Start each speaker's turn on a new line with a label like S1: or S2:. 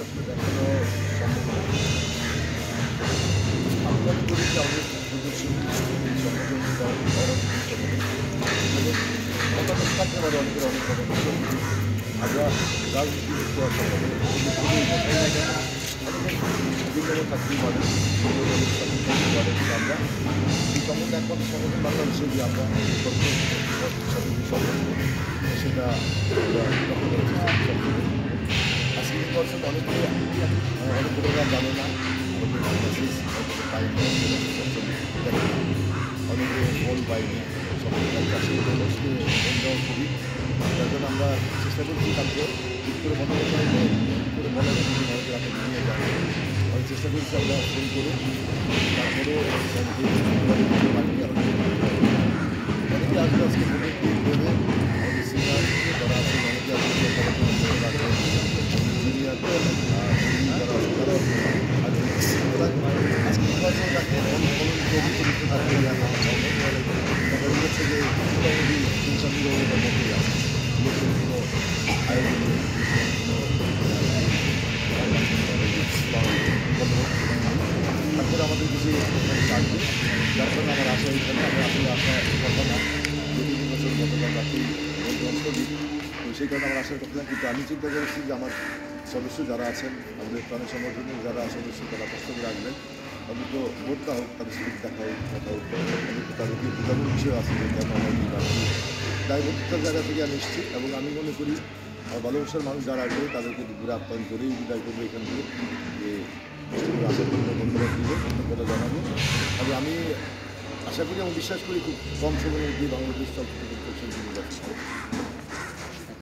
S1: আসলে দেখানো সম্ভব না। আমি মনে করি যে আমাদের প্রদর্শনী সংগঠন এবং মতামত থাকতে পারে অনেকের অনেক মতামত। আমরা রাজনীতিবিদ সকলে ভিন্ন থাকতেই পারে, পারে কিন্তু আমরা এই সম্বন্ধে একমাত্র সংগঠন বাংলাদেশে যে আমরা সেটা আজকে পার্সেন্ট অনেকে অনেক লোকেরা জানে না, অনেকে ফল পাইনি খুবই, যার জন্য আমরা চেষ্টা করছি তাকে ঠিক করে মতামত করে বলার অনেকে রাতে নিয়ে যায়। আমি চেষ্টা করছি আমরা ফোন করে তারপরেও অনেকে আসবে আজকে মনে দেবে আমাদের সিনিয়র যারা আছেন অনেকে আসবে সিনিয়র আজকে নির্বাচন রাখে হচ্ছে যে মোটামুটি ইনশাল্লাহ মধ্যেই আছে কোনো আয়োজন তারপরে আমাদের কিছু থাকবে, যার জন্য আমার আশা এখানে আমরা আসলে আশা কথা না যে 2 বছর গতকাল রাতেই স্থগিত, তো সেই কারণে আমার আশার কথা না। কিন্তু আমি চিন্তা করেছি যে আমার সদস্য যারা আছেন, আমাদের প্রাণী সংগঠনের যারা সদস্য তারা প্রস্তাব রাখবেন, অন্তত ভোটটা হোক, তাদের সাথে দেখা হোক, কথা হোক, তাদেরকে বোঝানোর বিষয় আছে যে কেন আমার নির্বাচন দায়বদ্ধতার জায়গা থেকে আমি এসেছি। এবং আমি মনে করি ভালোবাসার মানুষ যারা আসবে তাদেরকে দুপুরে আপ্যায়ন করেই বিদায় করবো এখান থেকে, যে আসার জন্য ধন্যবাদ দিলে কথা জানাবো। তবে আমি আশা করি এবং বিশ্বাস করি খুব কম সময়ের মধ্যে বাংলাদেশ চলচ্চিত্র নির্বাচন